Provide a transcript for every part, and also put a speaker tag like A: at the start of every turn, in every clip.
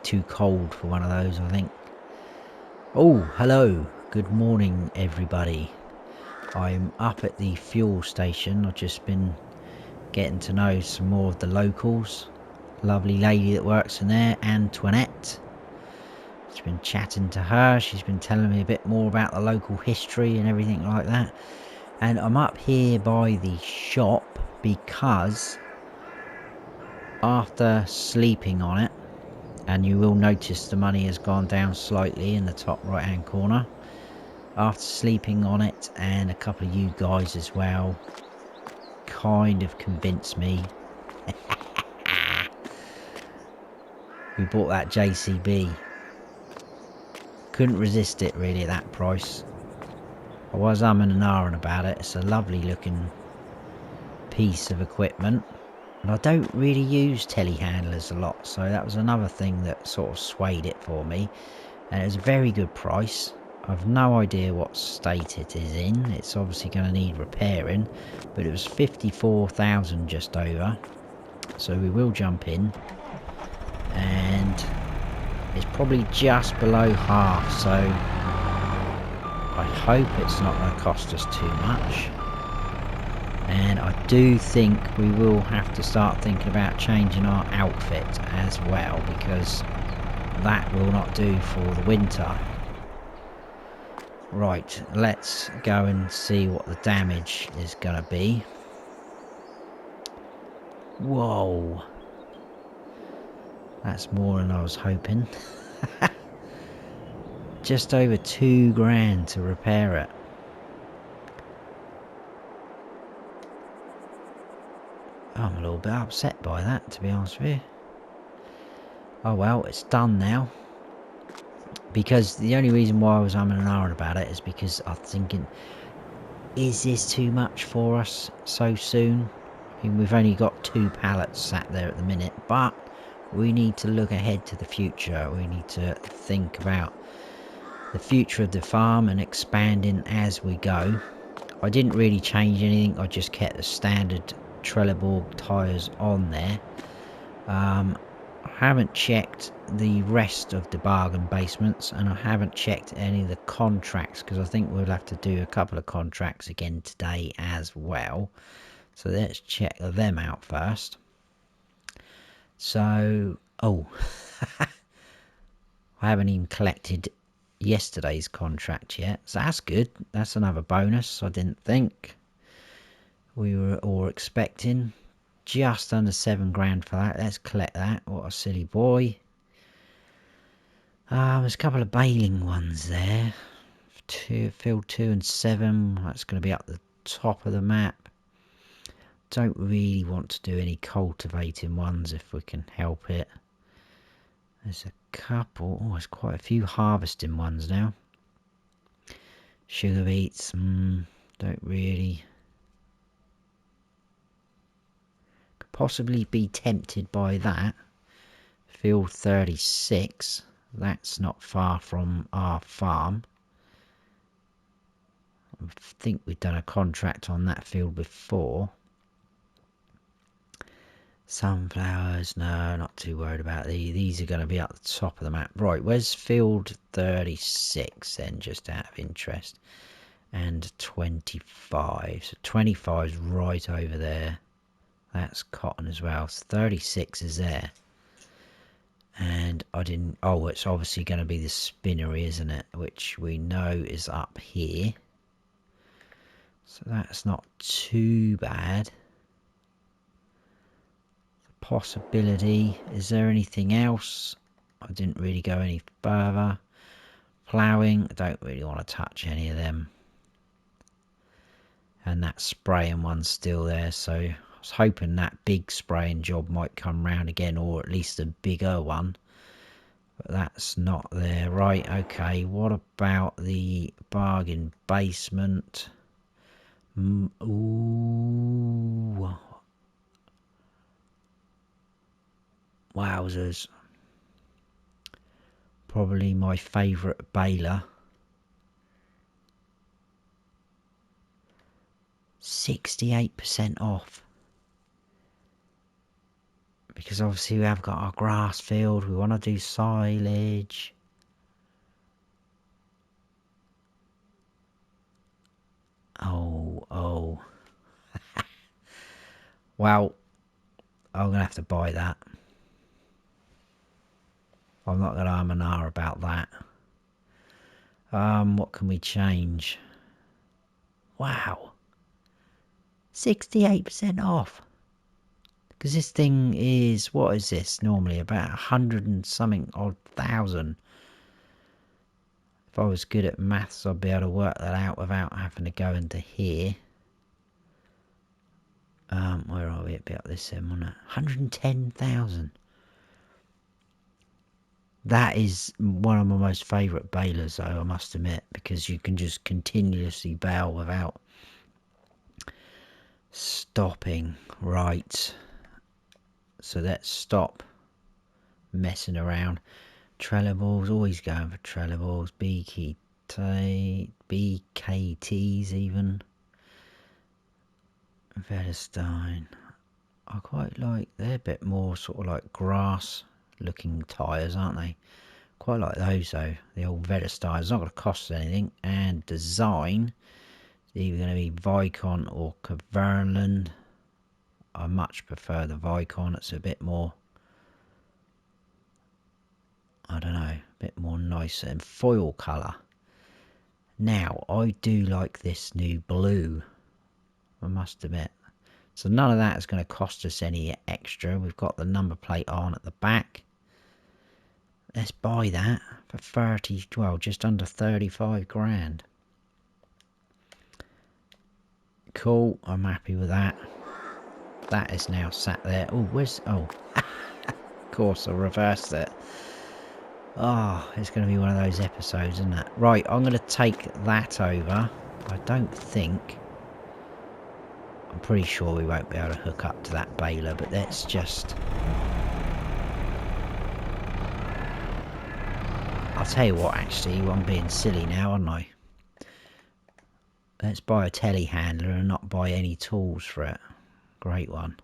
A: too cold for one of those, I think. Oh, hello. Good morning, everybody. I'm up at the fuel station. I've just been getting to know some more of the locals. Lovely lady that works in there, Antoinette. Just been chatting to her. She's been telling me a bit more about the local history and everything like that. And I'm up here by the shop because after sleeping on it, and you will notice the money has gone down slightly in the top right hand corner. After sleeping on it, and a couple of you guys as well kind of convinced me. We bought that JCB. Couldn't resist it really at that price. I was umming and ahhing about it. It's a lovely looking piece of equipment. And I don't really use telehandlers a lot, so that was another thing that sort of swayed it for me. And it was a very good price. I've no idea what state it is in. It's obviously going to need repairing, but it was 54,000 just over. So we will jump in, and it's probably just below half, so I hope it's not going to cost us too much. And I do think we will have to start thinking about changing our outfit as well, because that will not do for the winter. Right, let's go and see what the damage is going to be. Whoa. That's more than I was hoping. Just over £2,000 to repair it. I'm a little bit upset by that, to be honest with you. Oh well, it's done now. Because the only reason why I was umming and ahhing about it is because I'm thinking, is this too much for us so soon? I mean, we've only got 2 pallets sat there at the minute, but we need to look ahead to the future. We need to think about the future of the farm and expanding as we go. I didn't really change anything. I just kept the standard Trelleborg tyres on there. I haven't checked the rest of the bargain basements, and I haven't checked any of the contracts, because I think we'll have to do a couple of contracts again today as well. So let's check them out first. So, oh, I haven't even collected yesterday's contract yet, so that's good. That's another bonus I didn't think we were all expecting. Just under £7,000 for that. Let's collect that. What a silly boy. There's a couple of baling ones there. Field 2 and 7. That's going to be up the top of the map. Don't really want to do any cultivating ones if we can help it. There's a couple. Oh, there's quite a few harvesting ones now. Sugar beets. Don't really. Could possibly be tempted by that. Field 36. That's not far from our farm. I think we've done a contract on that field before. Sunflowers, no, not too worried about these. These are going to be at the top of the map. Right, where's field 36 then, just out of interest? And 25. So 25 is right over there. That's cotton as well. So 36 is there. And I didn't... Oh, it's obviously going to be the spinnery, isn't it? Which we know is up here. So that's not too bad. Possibility. Is there anything else? I didn't really go any further. Ploughing. I don't really want to touch any of them. And that spraying one's still there. So I was hoping that big spraying job might come round again, or at least a bigger one. But that's not there. Right, okay. What about the bargain basement? Ooh. Wowzers. Probably my favourite baler. 68% off. Because obviously we have got our grass field. We want to do silage. Oh. Well, I'm going to have to buy that. I'm not going to arm and ah about that. What can we change? Wow. 68% off. Because this thing is, what is this normally? About 100 and something odd thousand. If I was good at maths, I'd be able to work that out without having to go into here. Where are we? It'd be up this end, wouldn't it? 110,000. That is one of my most favourite balers, though, I must admit, because you can just continuously bale without stopping. Right. So let's stop messing around. Trellables, always going for trellables. BKTs even. Vedestein. I quite like, they're a bit more sort of like grass looking tyres, aren't they? Quite like those though. The old Vedestein. It's not going to cost anything. And design, it's either going to be Vicon or Caverland. I much prefer the Vicon. It's a bit more, I don't know, a bit more nicer. And foil colour. Now, I do like this new blue, I must admit. So none of that is going to cost us any extra. We've got the number plate on at the back. Let's buy that for 30, well, just under 35 grand. Cool, I'm happy with that. That is now sat there. Oh, where's, oh, of course, I reversed it. Oh, it's going to be one of those episodes, isn't it? Right, I'm going to take that over. I don't think, I'm pretty sure we won't be able to hook up to that baler, but let's just, I'll tell you what, actually, I'm being silly now, aren't I? Let's buy a telehandler and not buy any tools for it. Great one.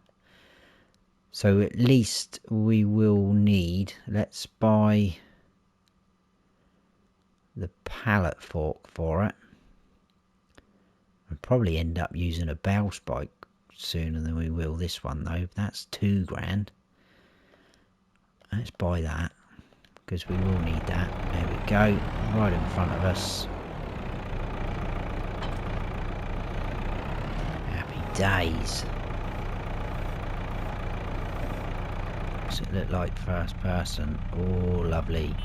A: So at least we will need, let's buy the pallet fork for it. We'll probably end up using a bale spike sooner than we will this one though. That's 2 grand. Let's buy that, because we will need that. There we go, right in front of us. Happy days. What's it look like first person? Oh, lovely.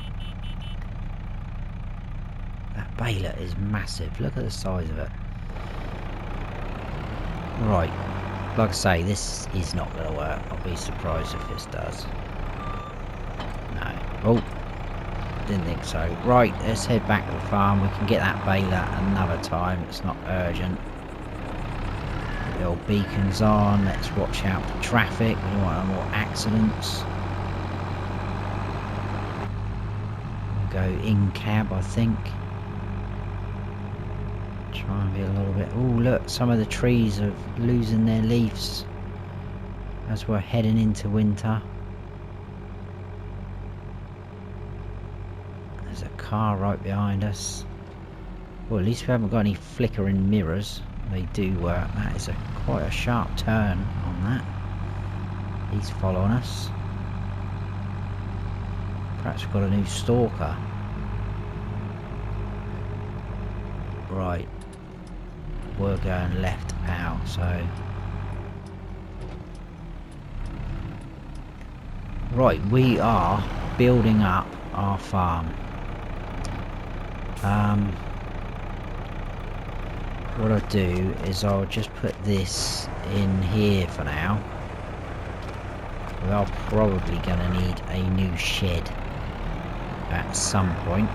A: That baler is massive. Look at the size of it. Right. Like I say, this is not going to work. I'll be surprised if this does. No. Oh. Didn't think so. Right. Let's head back to the farm. We can get that baler another time. It's not urgent. The old beacons on. Let's watch out for traffic. We don't want more accidents. We'll go in cab, I think. Try and be a little bit. Oh, look, some of the trees are losing their leaves as we're heading into winter. There's a car right behind us. Well, at least we haven't got any flickering mirrors. They do work. That is quite a sharp turn on that. He's following us. Perhaps we've got a new stalker. Right. We're going left out, so... Right, we are building up our farm. What I'll do is I'll just put this in here for now. We are probably going to need a new shed at some point.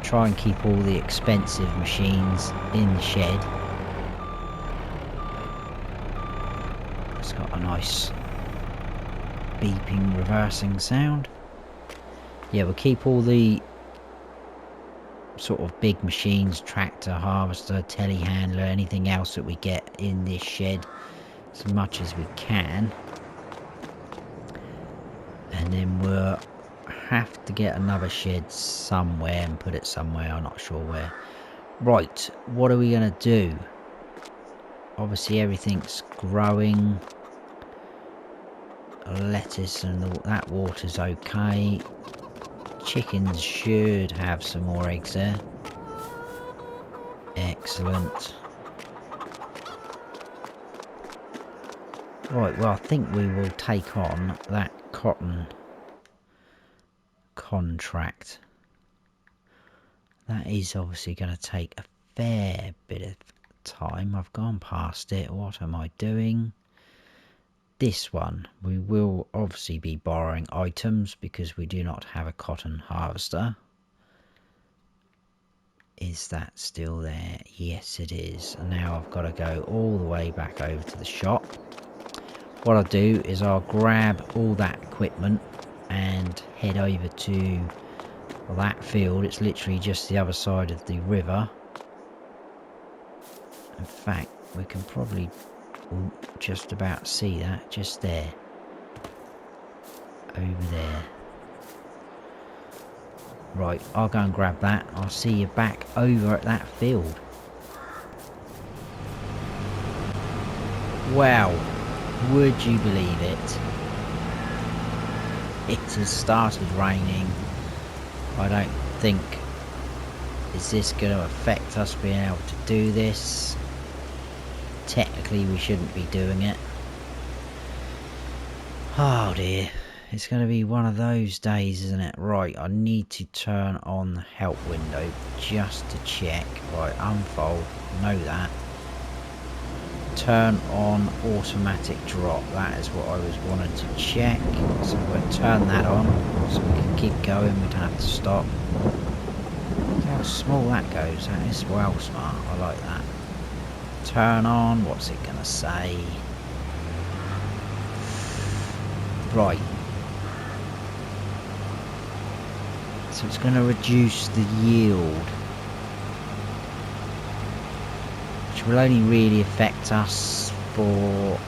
A: Try and keep all the expensive machines in the shed. It's got a nice beeping reversing sound. Yeah, we'll keep all the sort of big machines, tractor, harvester, telehandler, anything else that we get in this shed as much as we can. and then we'll have to get another shed somewhere and put it somewhere. I'm not sure where. Right, what are we going to do? Obviously everything's growing. Lettuce and that water's okay. Chickens should have some more eggs there. Excellent. Right, well I think we will take on that cotton contract. That is obviously going to take a fair bit of time. I've gone past it. What am I doing? This one, we will obviously be borrowing items because we do not have a cotton harvester. Is that still there? Yes, it is. And now I've got to go all the way back over to the shop. What I'll do is I'll grab all that equipment and head over to that field. It's literally just the other side of the river. In fact, we can probably just about see that just there, over there. Right, I'll go and grab that. I'll see you back over at that field. Wow, would you believe it? It has started raining. I don't think, is this going to affect us being able to do this? Technically we shouldn't be doing it. Oh dear, it's going to be one of those days, isn't it? Right, I need to turn on the help window just to check. Right, unfold, know that. Turn on automatic drop, that is what I was wanting to check. So we'll turn that on so we can keep going, we don't have to stop. Look how small that goes, that is well smart, I like that. Turn on, what's it gonna say? Right, so it's gonna reduce the yield, which will only really affect us for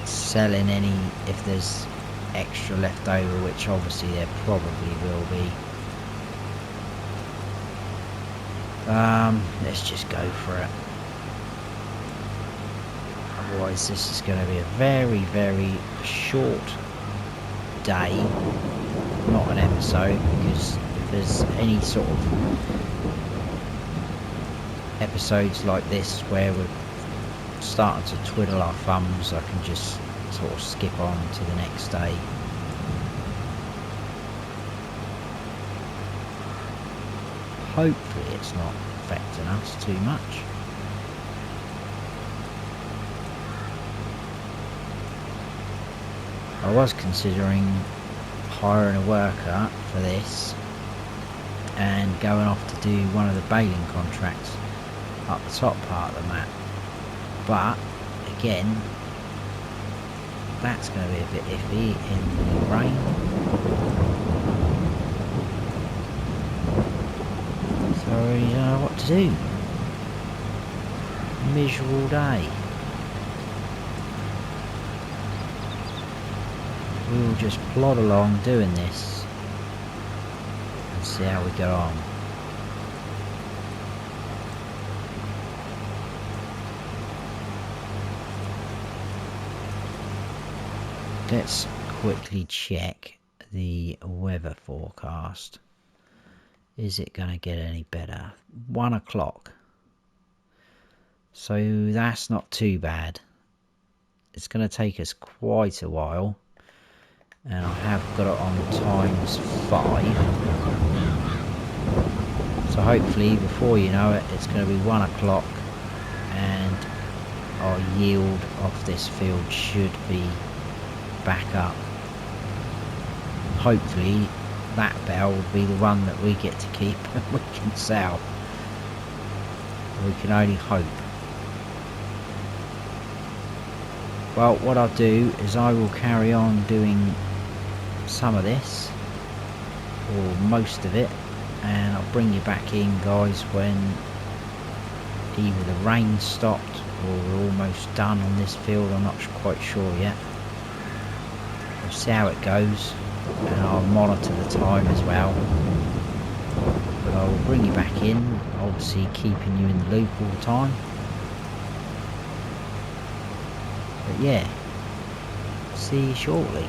A: selling any, if there's extra left over, which obviously there probably will be. Let's just go for it. Otherwise this is going to be a very, very short day, not an episode, because if there's any sort of episodes like this where we're starting to twiddle our thumbs, I can just sort of skip on to the next day. Hopefully it's not affecting us too much. I was considering hiring a worker for this and going off to do one of the baling contracts up the top part of the map, but again that's going to be a bit iffy in the rain. So I really don't know what to do. Miserable day. We'll just plod along doing this and see how we get on. Let's quickly check the weather forecast. Is it going to get any better? 1 o'clock. So that's not too bad. It's going to take us quite a while. And I have got it on ×5. So hopefully before you know it, it's going to be 1 o'clock and our yield off this field should be back up. Hopefully that bale will be the one that we get to keep and we can sell. We can only hope. Well, what I'll do is I will carry on doing some of this, or most of it, and I'll bring you back in, guys, when either the rain stopped or we're almost done on this field. I'm not quite sure yet. We'll see how it goes, and I'll monitor the time as well. But I will bring you back in, obviously keeping you in the loop all the time. But yeah, see you shortly.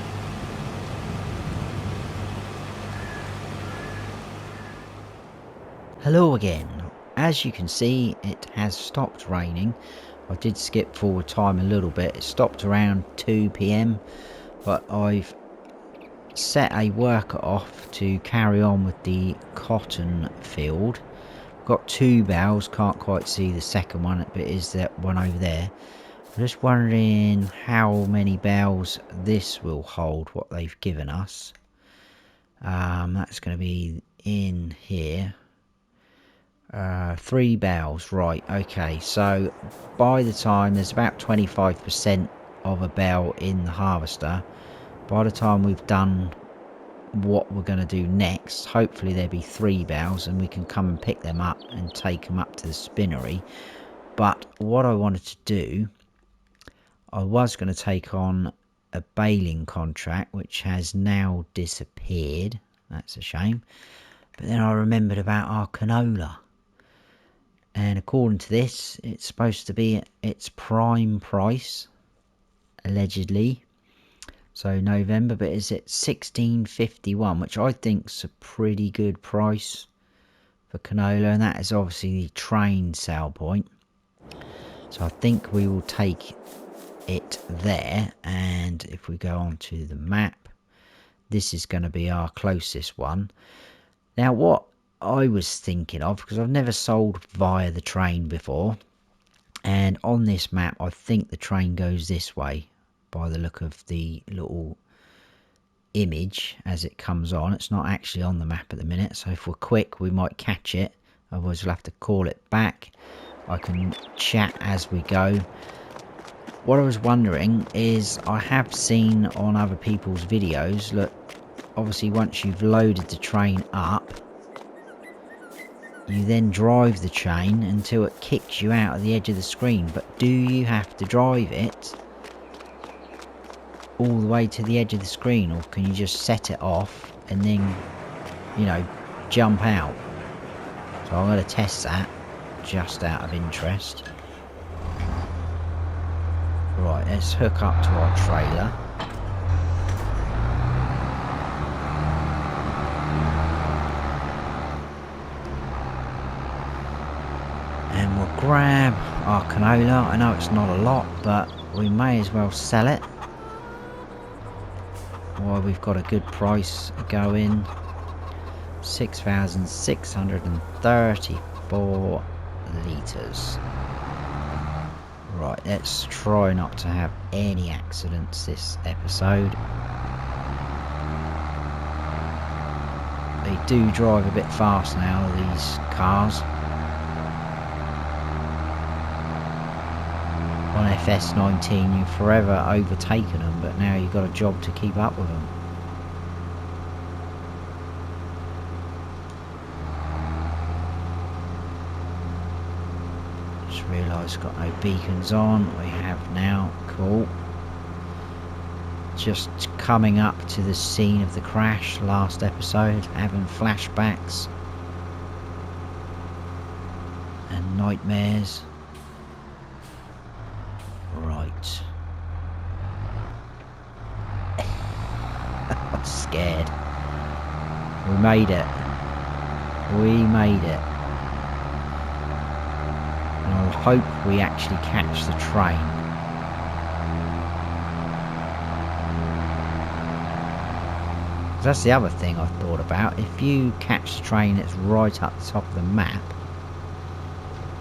A: Hello again. As you can see, it has stopped raining. I did skip forward time a little bit. It stopped around 2 PM, but I've set a worker off to carry on with the cotton field. Got 2 bales, can't quite see the second one, but it is that one over there. I'm just wondering how many bales this will hold, what they've given us. That's going to be in here. 3 bales, right, okay, so by the time there's about 25% of a bale in the harvester, by the time we've done what we're going to do next, hopefully there'll be 3 bales and we can come and pick them up and take them up to the spinnery. But what I wanted to do, I was going to take on a baling contract, which has now disappeared. That's a shame. But then I remembered about our canola. And according to this, it's supposed to be at its prime price, allegedly. So November, but it's at 16.51, which I think's a pretty good price for canola, and that is obviously the train sale point. So I think we will take it there, and if we go on to the map, this is going to be our closest one. Now what I was thinking of, because I've never sold via the train before, and on this map I think the train goes this way by the look of the little image as it comes on. It's not actually on the map at the minute, so if we're quick we might catch it, otherwise we'll have to call it back. I can chat as we go. What I was wondering is, I have seen on other people's videos, look, obviously once you've loaded the train up, you then drive the train until it kicks you out of the edge of the screen. But do you have to drive it all the way to the edge of the screen, or can you just set it off and then, you know, jump out? So I'm going to test that just out of interest. Right, let's hook up to our trailer. And we'll grab our canola. I know it's not a lot, but we may as well sell it while we've got a good price going. 6,634 litres. Right, let's try not to have any accidents this episode. They do drive a bit fast now, these cars. On FS19 you've forever overtaken them, but now you've got a job to keep up with them. Just realised got no beacons on. We have now. Cool. Just coming up to the scene of the crash last episode, having flashbacks and nightmares. Right. I'm scared. We made it. We made it. And I hope we actually catch the train. That's the other thing I thought about. If you catch the train that's right up the top of the map,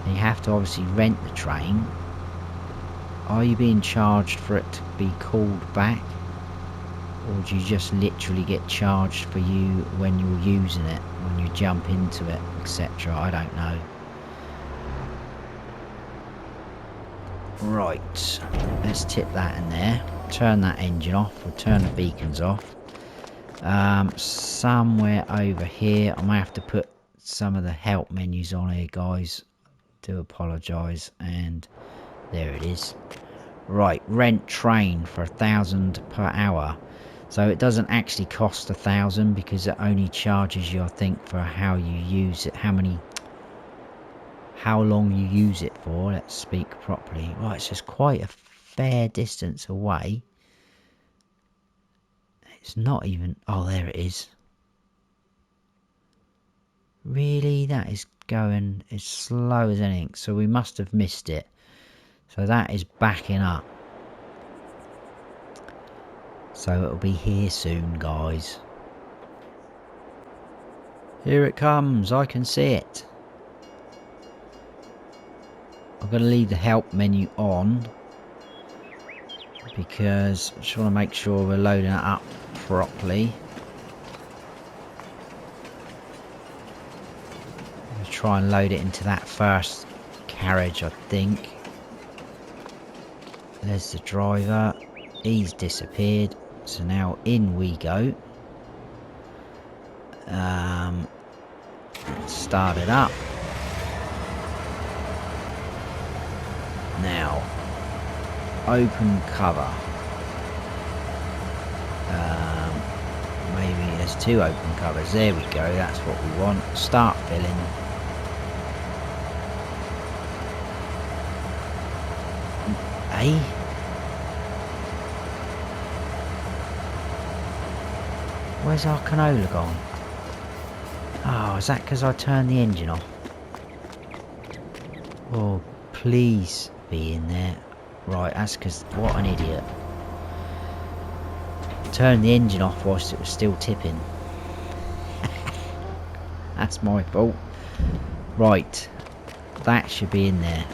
A: and you have to obviously rent the train, are you being charged for it to be called back? Or do you just literally get charged for you when you're using it, when you jump into it, etc.? I don't know. Right, let's tip that in there. Turn that engine off. We'll turn the beacons off. Somewhere over here, I might have to put some of the help menus on here, guys. Do apologise. And there it is. Right, rent train for 1,000 per hour. So it doesn't actually cost 1,000 because it only charges you, I think, for how you use it, how long you use it for. Let's speak properly. Right, it's just quite a fair distance away. It's not even... Oh, there it is. Really? That is going as slow as anything. So we must have missed it. So that is backing up. So it'll be here soon, guys. Here it comes. I can see it. I'm going to leave the help menu on, because I just want to make sure we're loading it up properly. I'm going to try and load it into that first carriage, I think. There's the driver. He's disappeared. So now in we go. Start it up. Now, open cover. Maybe there's 2 open covers. There we go. That's what we want. Start filling. Eh? Where's our canola gone? Oh, is that because I turned the engine off? Oh, please be in there. Right, that's because... What an idiot. Turned the engine off whilst it was still tipping. That's my fault. Right. That should be in there.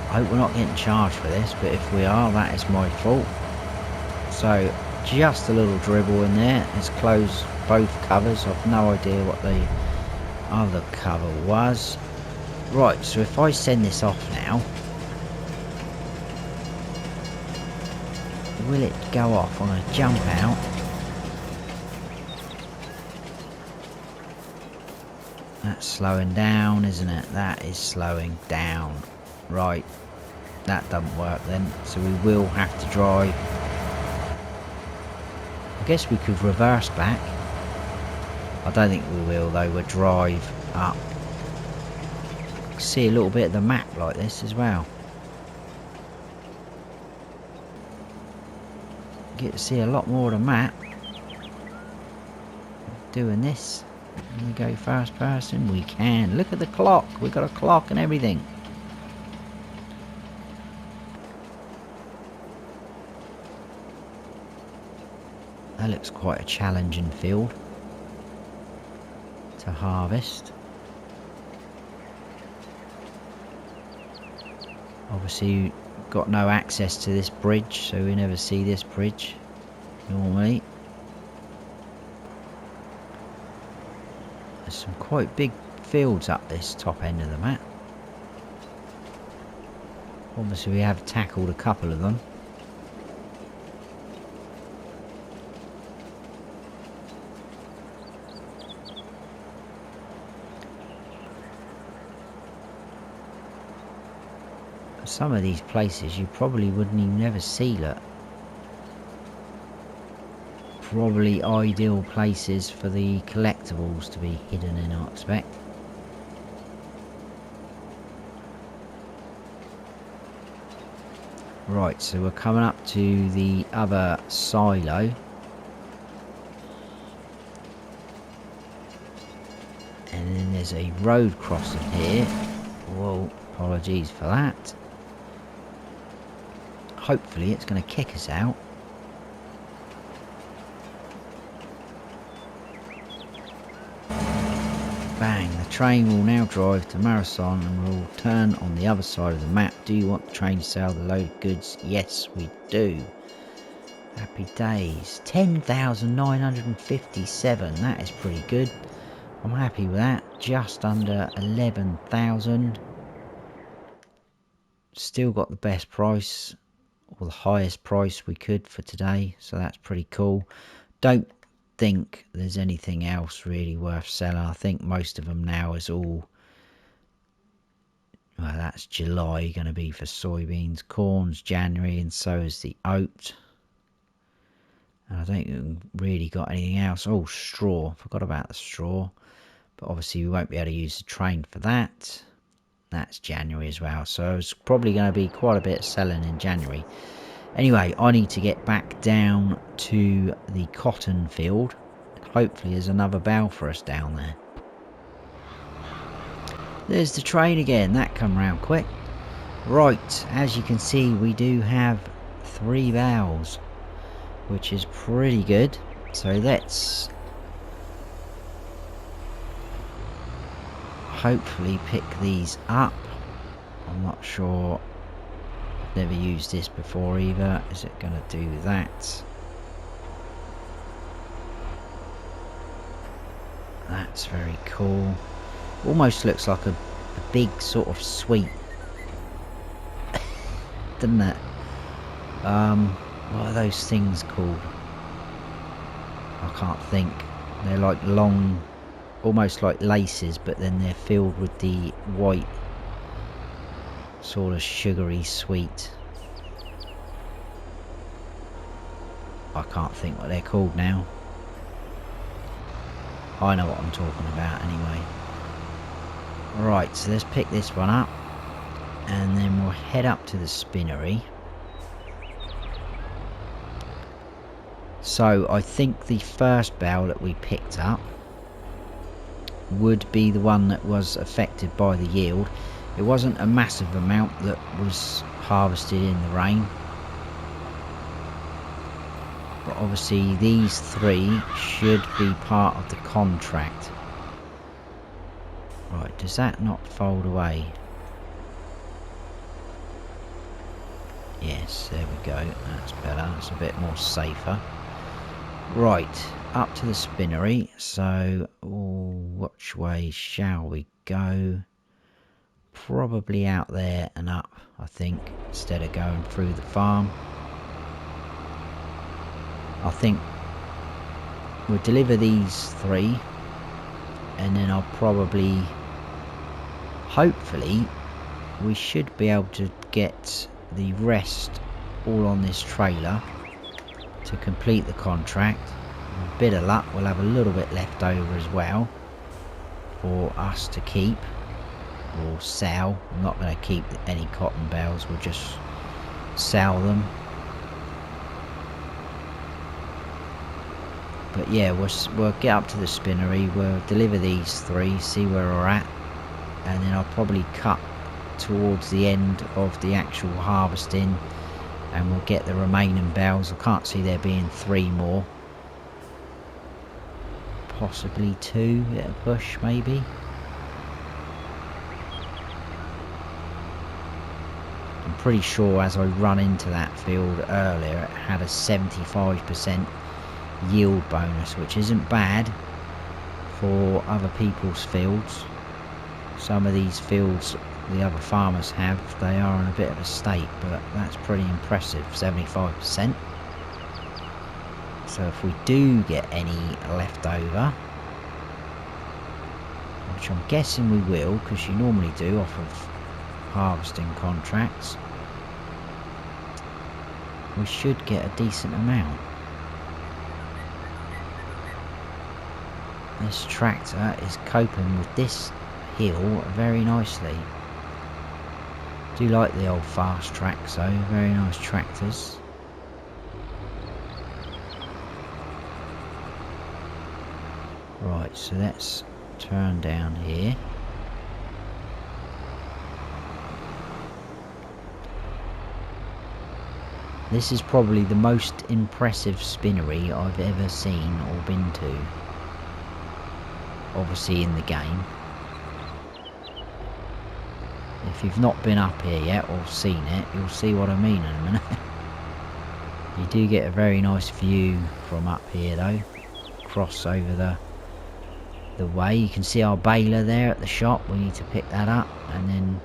A: I hope we're not getting charged for this, but if we are, that is my fault. So, just a little dribble in there. Let's close both covers. I've no idea what the other cover was. Right, so if I send this off now, will it go off? I'm going to jump out. That's slowing down, isn't it? That is slowing down. Right, that doesn't work then. So we will have to drive. I guess we could reverse back. I don't think we will though. We'll drive up. See a little bit of the map like this as well. Get to see a lot more of the map. Doing this. Can we go first person? We can. Look at the clock. We've got a clock and everything. That looks quite a challenging field to harvest. Obviously got no access to this bridge, so we never see this bridge normally. There's some quite big fields up this top end of the map. Obviously we have tackled a couple of them. Some of these places you probably wouldn't even ever see, look. Probably ideal places for the collectibles to be hidden in, I expect. Right, so we're coming up to the other silo. And then there's a road crossing here. Whoa, apologies for that. Hopefully it's going to kick us out. Bang, the train will now drive to Marathon and will turn on the other side of the map. Do you want the train to sell the loaded goods? Yes, we do. Happy days. 10,957. That is pretty good. I'm happy with that. Just under 11,000. Still got the best price, or the highest price we could for today, so that's pretty cool. Don't think there's anything else really worth selling. I think most of them now is all Well, that's July going to be for soybeans. Corn's January, and so is the oat. And I don't think we've really got anything else. Oh, straw. Forgot about the straw. But obviously we won't be able to use the train for that. That's January as well. So it's probably going to be quite a bit of selling in January. Anyway, I need to get back down to the cotton field. Hopefully there's another bale for us down there. There's the train again. That come round quick. Right, as you can see, we do have 3 bales, which is pretty good. So let's hopefully pick these up. I'm not sure. Never used this before either. Is it going to do that? That's very cool. Almost looks like a big sort of sweet, doesn't it? What are those things called? I can't think. They're like long, almost like laces, but then they're filled with the white sort of sugary sweet. I can't think what they're called now. I know what I'm talking about anyway. Right, so let's pick this one up, and then we'll head up to the spinnery. So I think the first bale that we picked up would be the one that was affected by the yield. It wasn't a massive amount that was harvested in the rain, but obviously these 3 should be part of the contract. Right, does that not fold away? Yes, there we go. That's better. That's a bit more safer. Right, up to the spinnery. So, which way shall we go? Probably out there and up, I think, instead of going through the farm. I think we'll deliver these 3, and then I'll probably, hopefully, we should be able to get the rest all on this trailer to complete the contract. With a bit of luck, we'll have a little bit left over as well for us to keep or sell. I'm not going to keep any cotton bales, we'll just sell them. But yeah, we'll get up to the spinnery, we'll deliver these 3, see where we're at, and then I'll probably cut towards the end of the actual harvesting, and we'll get the remaining bales. I can't see there being 3 more. Possibly 2 at a push, maybe. I'm pretty sure as I run into that field earlier, it had a 75% yield bonus, which isn't bad for other people's fields. Some of these fields the other farmers have, they are in a bit of a state, but that's pretty impressive, 75%. So if we do get any left over, which I'm guessing we will, because you normally do off of harvesting contracts, we should get a decent amount. This tractor is coping with this hill very nicely. Do like the old fast tracks though, very nice tractors. Right, so let's turn down here. This is probably the most impressive spinnery I've ever seen or been to. Obviously in the game. If you've not been up here yet or seen it, you'll see what I mean in a minute. You do get a very nice view from up here though. Cross over the way. You can see our baler there at the shop. We need to pick that up, and then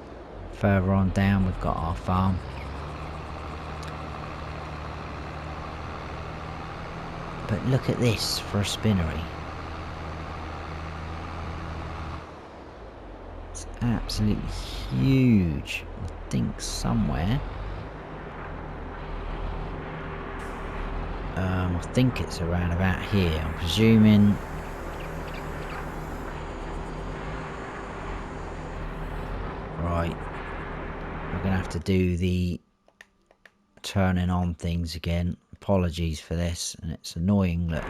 A: further on down we've got our farm. But look at this for a spinnery. It's absolutely huge. I think somewhere. I think it's around about here. I'm presuming. Right. We're gonna have to do the turning on things again. Apologies for this, and it's annoying that.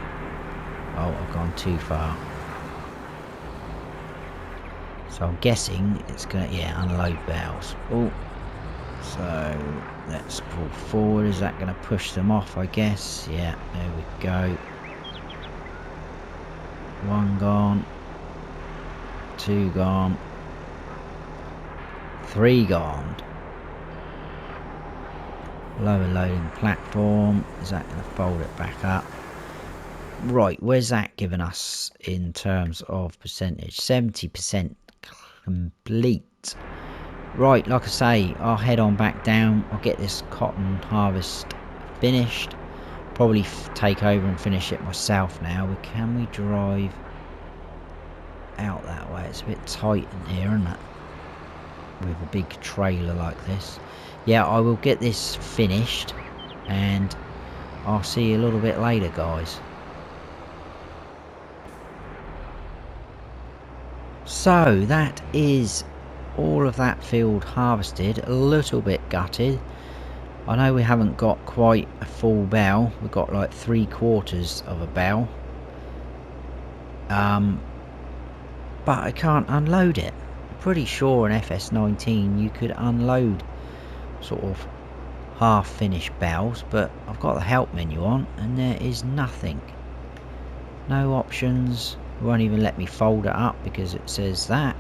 A: Oh, I've gone too far. So I'm guessing it's gonna, yeah, unload valves. Oh, so let's pull forward. Is that gonna push them off? I guess. Yeah, there we go. One gone. Two gone. Three gone. Lower loading platform. Is that gonna fold it back up? Right, where's that giving us in terms of percentage? 70% complete. Right, like I say, I'll head on back down. I'll get this cotton harvest finished. Probably take over and finish it myself now. But can we drive out that way? It's a bit tight in here, isn't it? With a big trailer like this. Yeah, I will get this finished. And I'll see you a little bit later, guys. So that is all of that field harvested. A little bit gutted. I know we haven't got quite a full bale. We've got like 3/4 of a bale. But I can't unload it. I'm pretty sure in FS19 you could unload sort of half finished bales, but I've got the help menu on and there is nothing. No options. It won't even let me fold it up because it says that.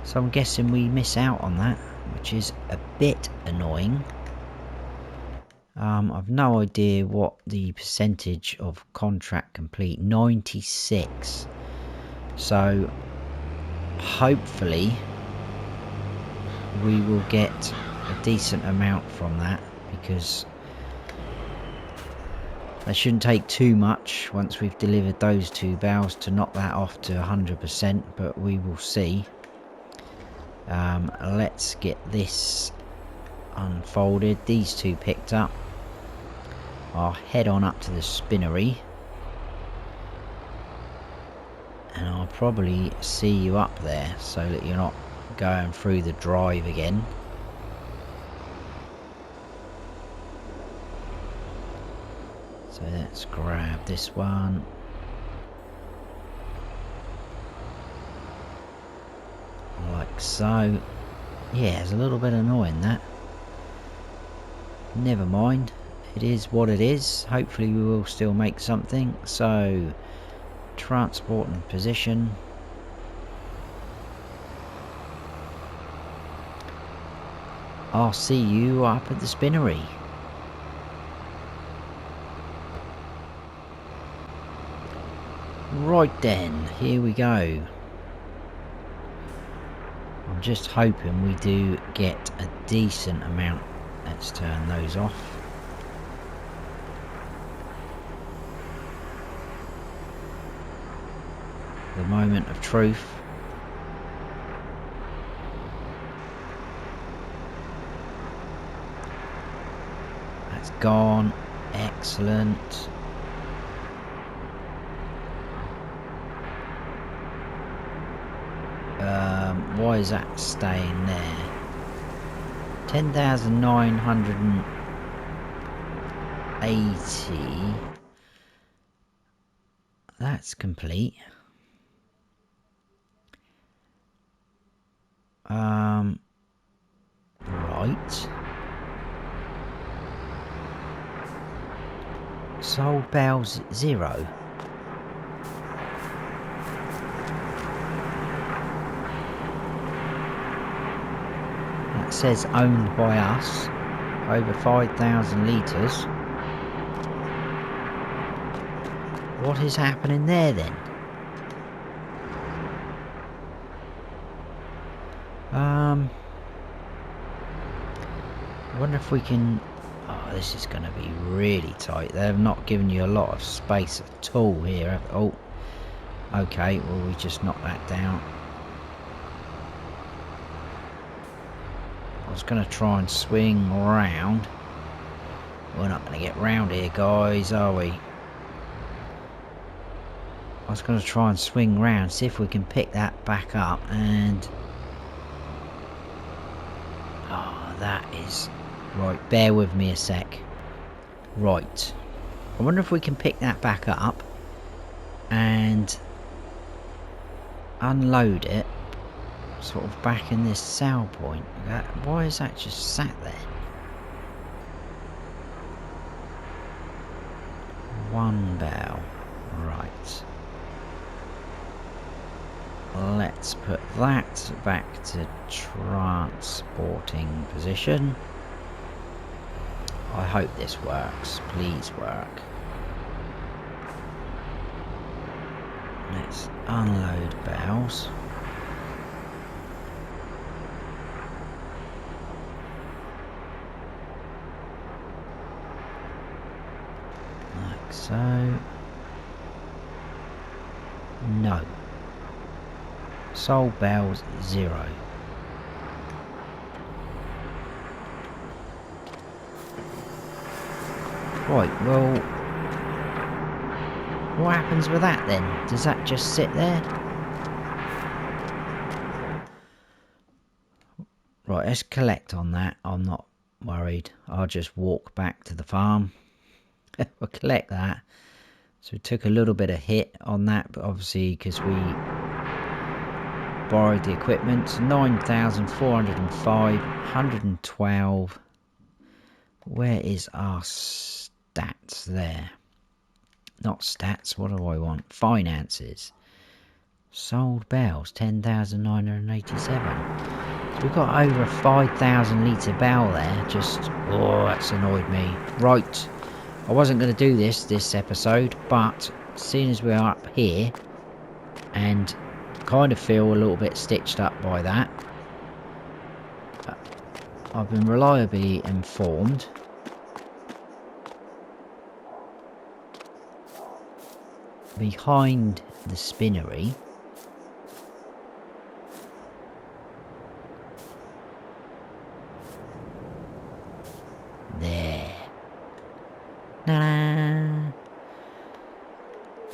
A: So I'm guessing we miss out on that, which is a bit annoying. I've no idea what the percentage of contract complete. 96. So hopefully we will get a decent amount from that, because they shouldn't take too much once we've delivered those 2 bales to knock that off to 100%, but we will see. Let's get this unfolded. These 2 picked up. I'll head on up to the spinnery. And I'll probably see you up there so that you're not going through the drive again. So let's grab this one. Like so. Yeah, it's a little bit annoying that. Never mind. It is what it is. Hopefully we will still make something. So, transport and position. I'll see you up at the spinnery. Right then, here we go. I'm just hoping we do get a decent amount. Let's turn those off. The moment of truth. That's gone. Excellent. Why is that staying there? 10,980. That's complete. Right. Sold bales 0. That says owned by us. Over 5,000 litres. What is happening there then? I wonder if we can... Oh, this is going to be really tight. They've not given you a lot of space at all here. Oh, okay. Well, we just knock that down. was going to try and swing round. We're not going to get round here, guys, are we? I was going to try and swing round, see if we can pick that back up, and... oh, that is... right, bear with me a sec. Right. I wonder if we can pick that back up and unload it sort of back in this sell point. Why is that just sat there? One bell. Right. Let's put that back to transporting position. I hope this works. Please work. Let's unload bales. Like so. No. Sold bales 0. Right, well, what happens with that then? Does that just sit there? Right, let's collect on that. I'm not worried. I'll just walk back to the farm. We'll collect that. So we took a little bit of hit on that, but obviously because we borrowed the equipment. 9,405, 112. Where is our stats there? Not stats, what do I want? Finances. Sold bales, 10,987. So we've got over a 5,000 litre bale there. Just, oh, that's annoyed me. Right, I wasn't going to do this episode, but seeing as we are up here, and kind of feel a little bit stitched up by that, I've been reliably informed behind the spinnery there.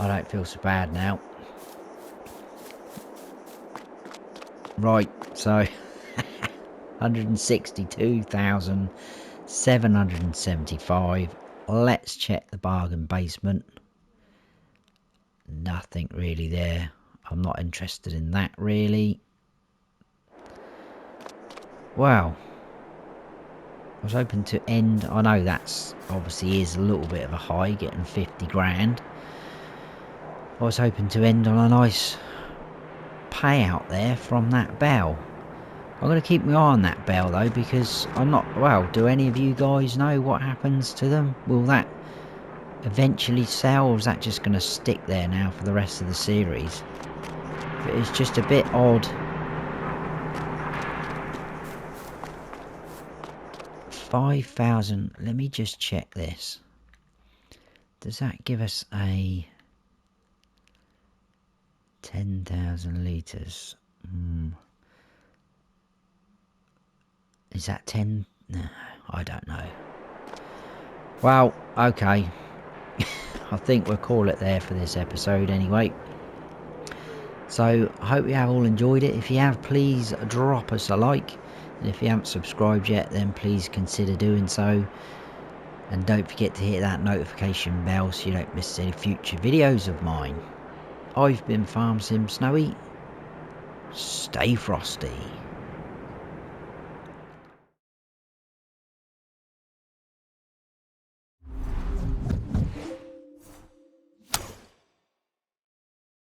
A: I don't feel so bad now. Right, so 162,775. Let's check the bargain basement. Nothing really there. I'm not interested in that really. Wow. I was hoping to end, I know that's obviously is a little bit of a high, getting 50 grand. I was hoping to end on a nice payout there from that bell. I'm going to keep my eye on that bell though, because I'm not, well, do any of you guys know what happens to them? Will that eventually sell, or is that just going to stick there now for the rest of the series? But it's just a bit odd. 5,000, let me just check this. Does that give us a 10,000 litres? Is that 10? No, I don't know. Well, okay. I think we'll call it there for this episode anyway. So, I hope you have all enjoyed it. If you have, please drop us a like. And if you haven't subscribed yet, then please consider doing so. And don't forget to hit that notification bell so you don't miss any future videos of mine. I've been Farm Sim Snowy. Stay frosty.